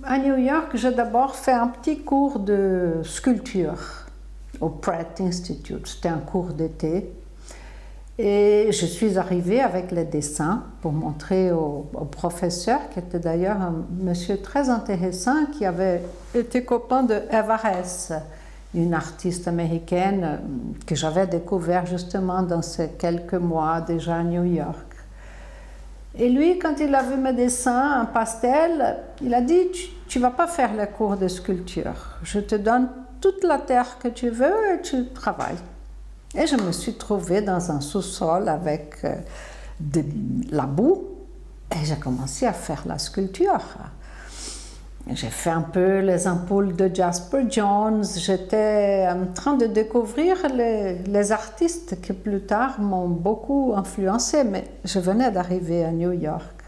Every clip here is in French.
À New York, j'ai d'abord fait un petit cours de sculpture au Pratt Institute. C'était un cours d'été. Et je suis arrivée avec les dessins pour montrer au professeur, qui était d'ailleurs un monsieur très intéressant, qui avait été copain de Eva Hess, une artiste américaine que j'avais découvert justement dans ces quelques mois déjà à New York. Et lui, quand il a vu mes dessins en pastel, il a dit « Tu ne vas pas faire les cours de sculpture. Je te donne toute la terre que tu veux et tu travailles. » Et je me suis trouvée dans un sous-sol avec de la boue et j'ai commencé à faire la sculpture. J'ai fait un peu les ampoules de Jasper Jones. J'étais en train de découvrir les artistes qui plus tard m'ont beaucoup influencée, mais je venais d'arriver à New York.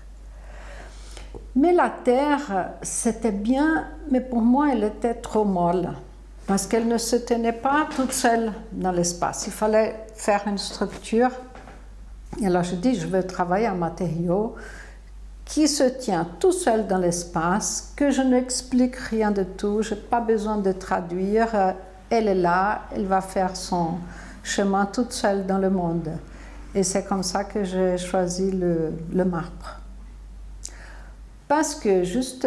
Mais la terre, c'était bien, mais pour moi, elle était trop molle. Parce qu'elle ne se tenait pas toute seule dans l'espace. Il fallait faire une structure. Et alors je dis, je veux travailler un matériau qui se tient tout seul dans l'espace, que je n'explique rien de tout, je n'ai pas besoin de traduire. Elle est là, elle va faire son chemin toute seule dans le monde. Et c'est comme ça que j'ai choisi le marbre. Parce que juste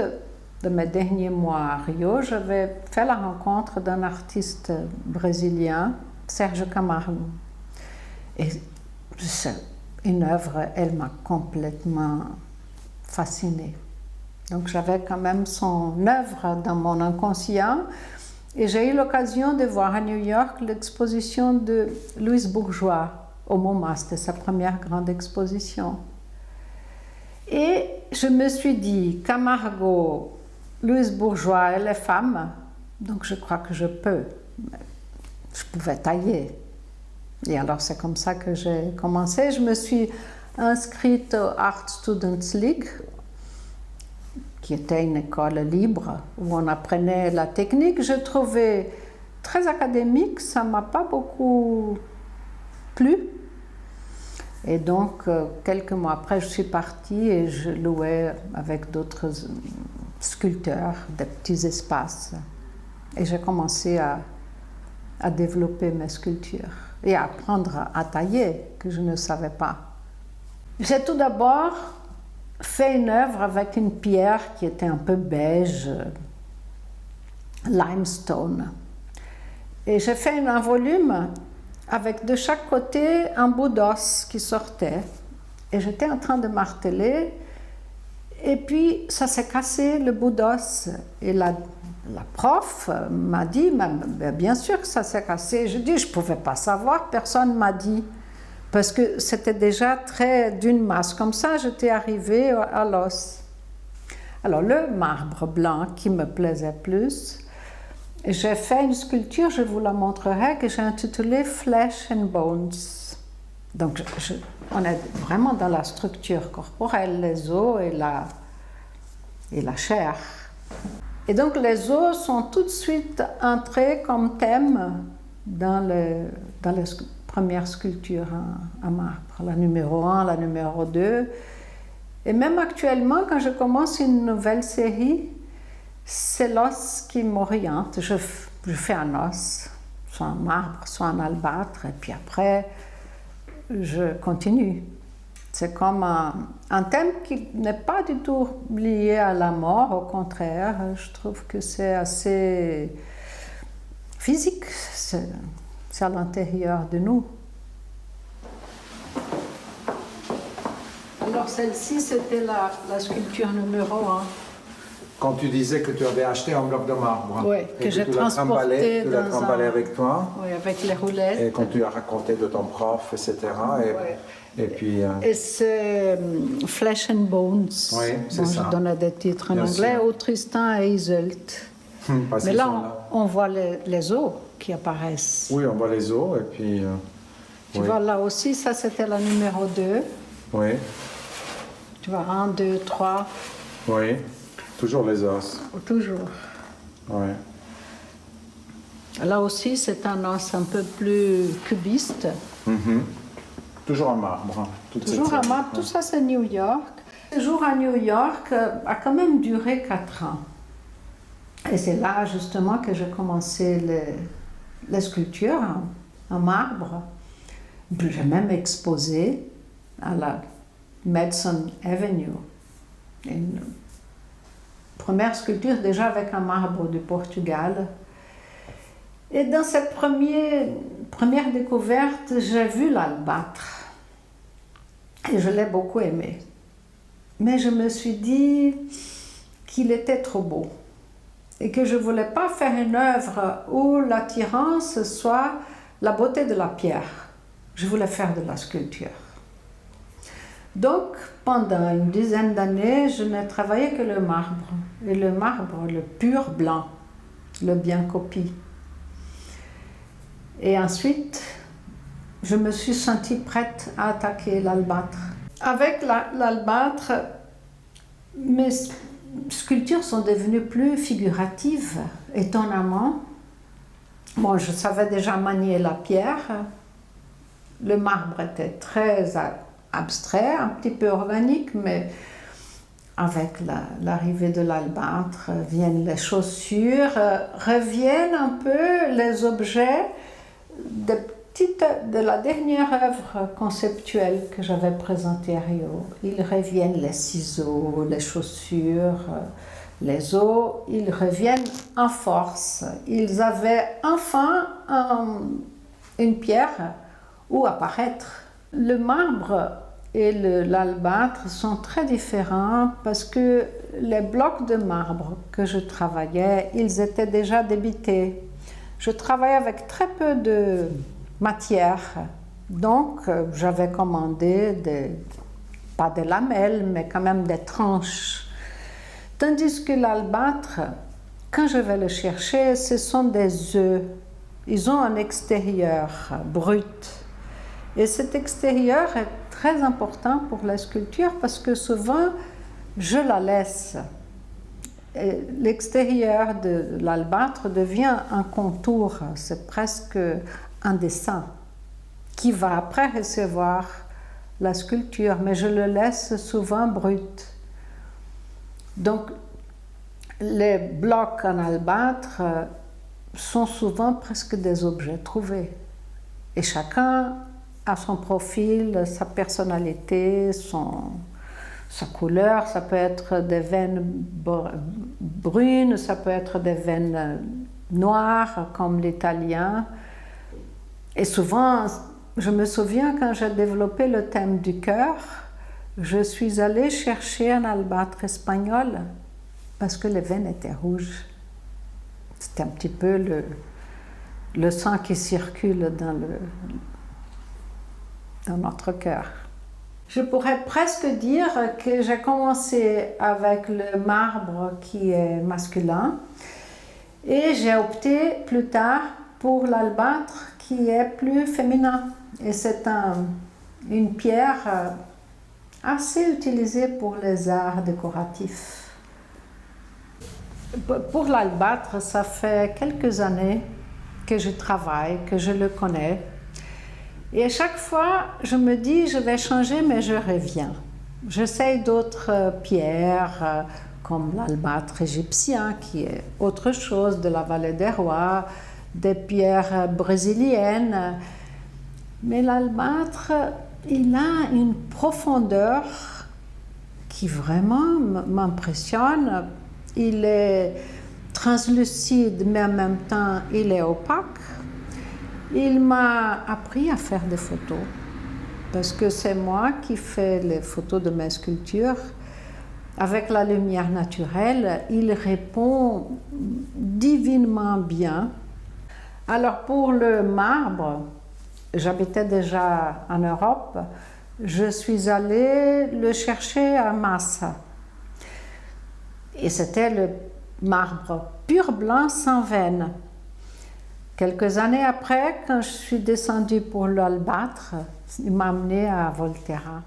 de mes derniers mois à Rio, j'avais fait la rencontre d'un artiste brésilien, Sergio Camargo. Et une œuvre, elle m'a complètement fascinée. Donc j'avais quand même son œuvre dans mon inconscient. Et j'ai eu l'occasion de voir à New York l'exposition de Louise Bourgeois au MoMA. C'était sa première grande exposition. Et je me suis dit, Camargo, Louise Bourgeois, elle est femme, donc je crois que je peux. Je pouvais tailler. Et alors c'est comme ça que j'ai commencé. Je me suis inscrite au Art Students League, qui était une école libre où on apprenait la technique. Je trouvais très académique, ça ne m'a pas beaucoup plu. Et donc, quelques mois après, je suis partie et je louais avec d'autres sculpteurs des petits espaces. Et j'ai commencé à développer mes sculptures et à apprendre à tailler, que je ne savais pas. J'ai tout d'abord fait une œuvre avec une pierre qui était un peu beige, limestone. Et j'ai fait un volume avec de chaque côté un bout d'os qui sortait. Et j'étais en train de marteler, et puis ça s'est cassé, le bout d'os. Et la prof m'a dit, bien sûr que ça s'est cassé. Je dis, je ne pouvais pas savoir, personne ne m'a dit. Parce que c'était déjà très d'une masse. Comme ça, j'étais arrivée à l'os. Alors, le marbre blanc qui me plaisait plus, j'ai fait une sculpture, je vous la montrerai, que j'ai intitulée Flesh and Bones. Donc, on est vraiment dans la structure corporelle, les os et la chair. Et donc, les os sont tout de suite entrés comme thème dans les premières sculptures en marbre. La numéro 1, la numéro 2. Et même actuellement, quand je commence une nouvelle série, c'est l'os qui m'oriente. Je fais un os, soit en marbre, soit en albâtre, et puis après, je continue. C'est comme un thème qui n'est pas du tout lié à la mort, au contraire, je trouve que c'est assez physique, c'est à l'intérieur de nous. Alors celle-ci, c'était la sculpture numéro 1. Quand tu disais que tu avais acheté un bloc de marbre, oui, que j'ai transporté tu l'as trimballé avec toi, oui, avec les roulettes. Et quand tu as raconté de ton prof, etc. Et puis. Et c'est Flesh and Bones. Oui, c'est ça. Je donnais des titres en anglais, ou Tristan et Iseult. Mais là, on voit les os qui apparaissent. Oui, on voit les os et puis. Tu vois, là aussi, ça c'était la numéro 2. Oui. Tu vois, 1, 2, 3. Oui. Toujours les os. Toujours. Oui. Là aussi, c'est un os un peu plus cubiste. Toujours en marbre. Toujours en marbre. Tout ça, c'est New York. Ce jour à New York a quand même duré 4 ans. Et c'est là justement que j'ai commencé les sculptures en marbre. J'ai même exposé à la Madison Avenue. Une première sculpture déjà avec un marbre du Portugal. Et dans cette première découverte, j'ai vu l'albâtre. Et je l'ai beaucoup aimé. Mais je me suis dit qu'il était trop beau. Et que je ne voulais pas faire une œuvre où l'attirance soit la beauté de la pierre. Je voulais faire de la sculpture. Donc, pendant une dizaine d'années, je n'ai travaillé que le marbre. Et le marbre, le pur blanc, le bien copie. Et ensuite, je me suis sentie prête à attaquer l'albâtre. Avec l'albâtre, mes sculptures sont devenues plus figuratives, étonnamment. Bon, je savais déjà manier la pierre. Le marbre était très abstrait, un petit peu organique, mais avec l'arrivée de l'albâtre viennent les chaussures, reviennent un peu les objets de la dernière œuvre conceptuelle que j'avais présentée à Rio. Ils reviennent, les ciseaux, les chaussures, les os, ils reviennent en force. Ils avaient enfin une pierre où apparaître. Le marbre et l'albâtre sont très différents parce que les blocs de marbre que je travaillais, ils étaient déjà débités. Je travaillais avec très peu de matière, donc j'avais commandé pas des lamelles, mais quand même des tranches. Tandis que l'albâtre, quand je vais le chercher, ce sont des œufs. Ils ont un extérieur brut. Et cet extérieur est très important pour la sculpture parce que souvent, je la laisse. L'extérieur de l'albâtre devient un contour, c'est presque un dessin qui va après recevoir la sculpture, mais je le laisse souvent brut. Donc, les blocs en albâtre sont souvent presque des objets trouvés. Et chacun a son profil, sa personnalité, sa couleur. Ça peut être des veines brunes, ça peut être des veines noires comme l'italien. Et souvent, je me souviens quand j'ai développé le thème du cœur, je suis allée chercher un albâtre espagnol parce que les veines étaient rouges. C'était un petit peu le sang qui circule dans notre cœur. Je pourrais presque dire que j'ai commencé avec le marbre qui est masculin et j'ai opté plus tard pour l'albâtre qui est plus féminin. Et c'est une pierre assez utilisée pour les arts décoratifs. Pour l'albâtre, ça fait quelques années que je travaille, que je le connais. Et à chaque fois, je me dis, je vais changer, mais je reviens. J'essaye d'autres pierres, comme l'albâtre égyptien, qui est autre chose, de la vallée des rois, des pierres brésiliennes. Mais l'albâtre, il a une profondeur qui vraiment m'impressionne. Il est translucide, mais en même temps, il est opaque. Il m'a appris à faire des photos, parce que c'est moi qui fais les photos de mes sculptures. Avec la lumière naturelle, il répond divinement bien. Alors pour le marbre, j'habitais déjà en Europe, je suis allée le chercher à Massa. Et c'était le marbre pur blanc sans veine. Quelques années après, quand je suis descendue pour l'albâtre, il m'a amenée à Volterra.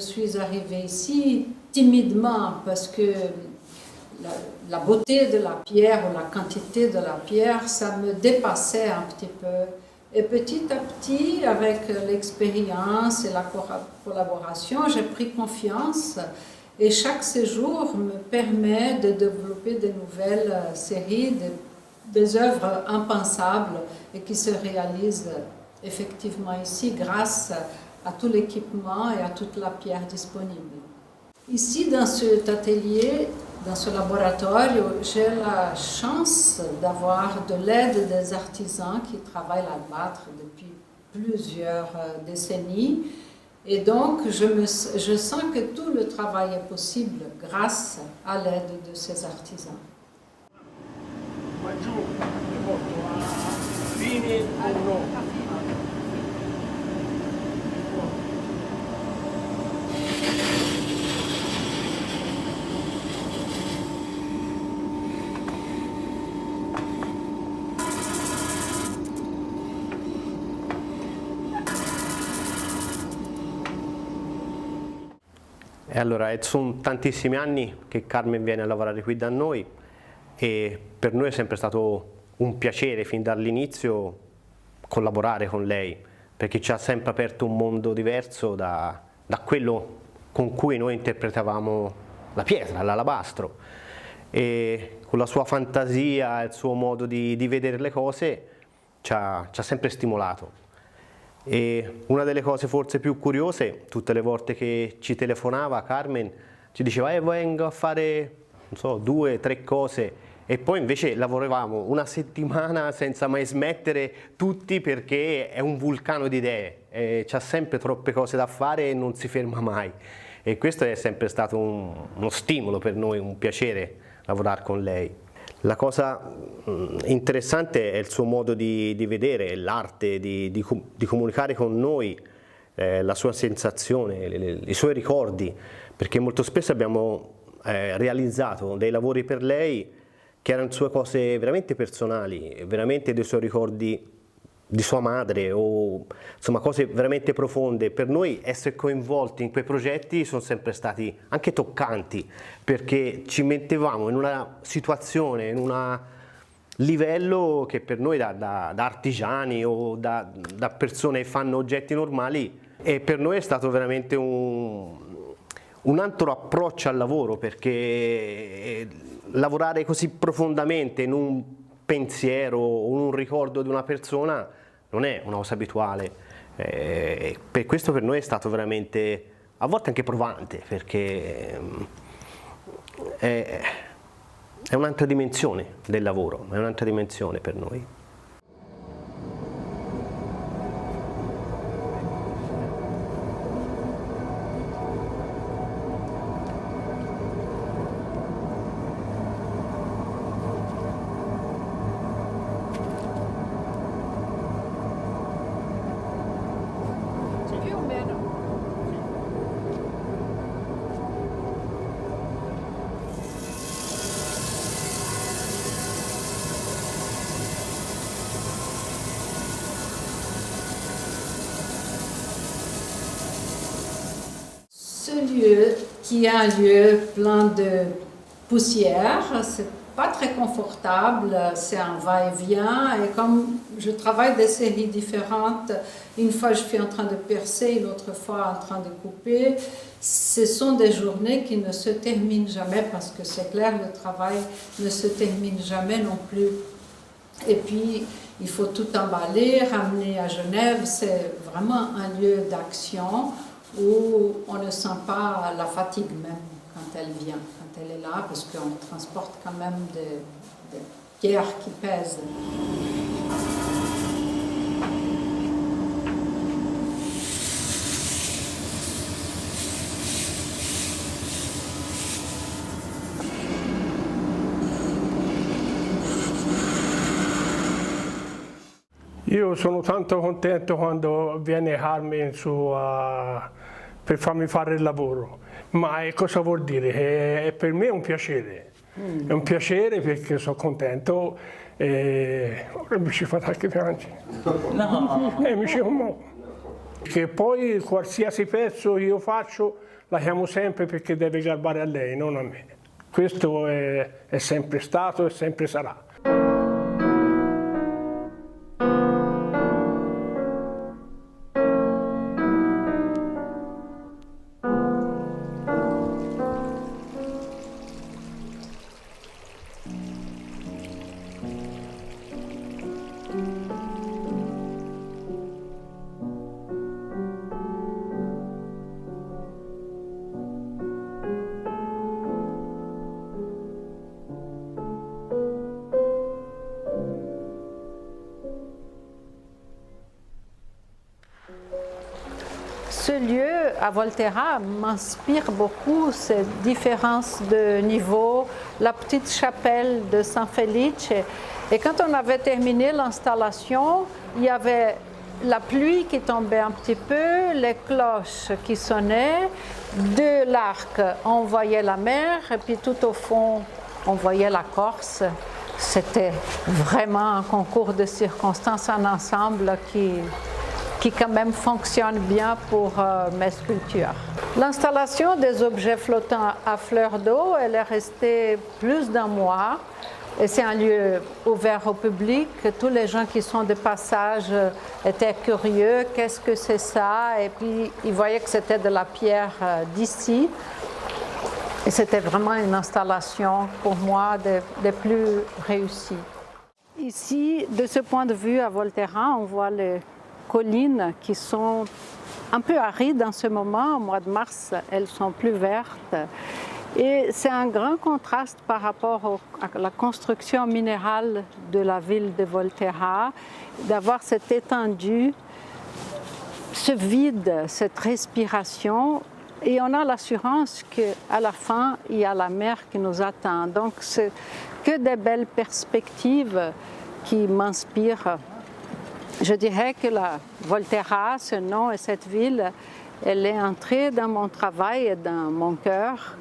suis arrivée ici timidement parce que la beauté de la pierre ou la quantité de la pierre, ça me dépassait un petit peu. Et petit à petit, avec l'expérience et la collaboration, j'ai pris confiance et chaque séjour me permet de développer de nouvelles séries, des œuvres impensables et qui se réalisent effectivement ici grâce à tout l'équipement et à toute la pierre disponible. Ici, dans cet atelier, dans ce laboratoire, j'ai la chance d'avoir de l'aide des artisans qui travaillent l'albâtre depuis plusieurs décennies. Et donc, je sens que tout le travail est possible grâce à l'aide de ces artisans. E allora, sono tantissimi anni che Carmen viene a lavorare qui da noi e per noi è sempre stato un piacere fin dall'inizio collaborare con lei, perché ci ha sempre aperto un mondo diverso da quello con cui noi interpretavamo la pietra, l'alabastro, e con la sua fantasia e il suo modo di vedere le cose ci ha sempre stimolato. E una delle cose forse più curiose, tutte le volte che ci telefonava Carmen ci diceva vengo a fare, non so, 2 o 3 cose, e poi invece lavoravamo una settimana senza mai smettere tutti, perché è un vulcano di idee, c'ha sempre troppe cose da fare e non si ferma mai, e questo è sempre stato uno stimolo per noi, un piacere lavorare con lei. La cosa interessante è il suo modo di vedere l'arte, di comunicare con noi, la sua sensazione, i suoi ricordi, perché molto spesso abbiamo realizzato dei lavori per lei che erano sue cose veramente personali, veramente dei suoi ricordi di sua madre, o insomma cose veramente profonde. Per noi essere coinvolti in quei progetti sono sempre stati anche toccanti, perché ci mettevamo in una situazione, in un livello che per noi da artigiani o da persone che fanno oggetti normali, e per noi è stato veramente un altro approccio al lavoro, perché lavorare così profondamente in un pensiero o in un ricordo di una persona non è una cosa abituale, per questo per noi è stato veramente a volte anche provante, perché è un'altra dimensione del lavoro, è un'altra dimensione per noi. Ce lieu, qui est un lieu plein de poussière, c'est pas très confortable, c'est un va-et-vient, et comme je travaille des séries différentes, une fois je suis en train de percer, une autre fois en train de couper, ce sont des journées qui ne se terminent jamais, parce que c'est clair, le travail ne se termine jamais non plus. Et puis, il faut tout emballer, ramener à Genève, c'est vraiment un lieu d'action où on ne sent pas la fatigue même quand elle vient, quand elle est là, parce qu'on transporte quand même des pierres qui pèsent. Io sono tanto contento quando viene Carmen per farmi fare il lavoro, ma cosa vuol dire? Per me è un piacere, è un piacere perché sono contento e ora mi ci fa anche piangere. No. Mi ci commuovo. Che poi qualsiasi pezzo io faccio la chiamo sempre perché deve garbare a lei, non a me. Questo è sempre stato e sempre sarà. Ce lieu à Volterra m'inspire beaucoup, ces différences de niveau, la petite chapelle de San Felice. Et quand on avait terminé l'installation, il y avait la pluie qui tombait un petit peu, les cloches qui sonnaient, de l'arc on voyait la mer et puis tout au fond on voyait la Corse. C'était vraiment un concours de circonstances, un ensemble qui quand même fonctionne bien pour mes sculptures. L'installation des objets flottants à fleur d'eau, elle est restée plus d'un mois. Et c'est un lieu ouvert au public. Tous les gens qui sont de passage étaient curieux. Qu'est-ce que c'est ça? Et puis ils voyaient que c'était de la pierre d'ici. Et c'était vraiment une installation pour moi des plus réussies. Ici, de ce point de vue à Volterra, on voit les collines qui sont un peu arides en ce moment. Au mois de mars, elles sont plus vertes. Et c'est un grand contraste par rapport à la construction minérale de la ville de Volterra, d'avoir cette étendue, ce vide, cette respiration. Et on a l'assurance qu'à la fin, il y a la mer qui nous attend. Donc, c'est que des belles perspectives qui m'inspirent. Je dirais que la Volterra, ce nom et cette ville, elle est entrée dans mon travail et dans mon cœur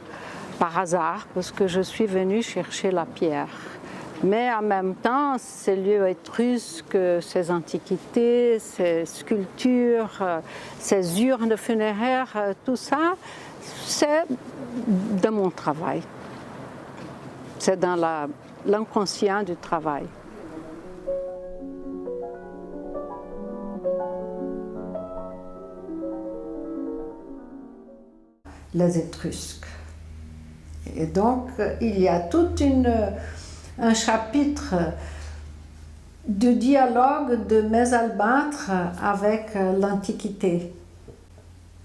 par hasard, parce que je suis venue chercher la pierre. Mais en même temps, ces lieux étrusques, ces antiquités, ces sculptures, ces urnes funéraires, tout ça, c'est dans mon travail. C'est dans l'inconscient du travail. Les Étrusques. Et donc, il y a tout un chapitre de dialogue de Mésalbâtre avec l'Antiquité.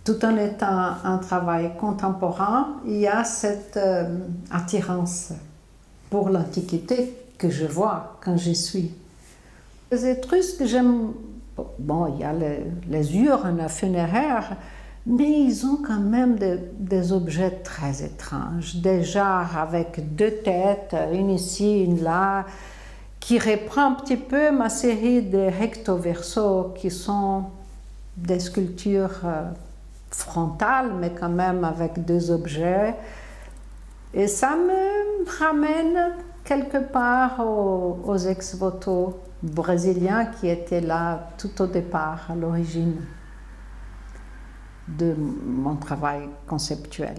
Tout en étant un travail contemporain, il y a cette attirance pour l'Antiquité que je vois quand j'y suis. Les Étrusques, j'aime... Bon, il y a les urnes funéraires, mais ils ont quand même des objets très étranges. Des jarres avec deux têtes, une ici, une là, qui reprend un petit peu ma série de recto verso, qui sont des sculptures frontales, mais quand même avec deux objets. Et ça me ramène quelque part aux ex-voto brésiliens qui étaient là tout au départ, à l'origine de mon travail conceptuel.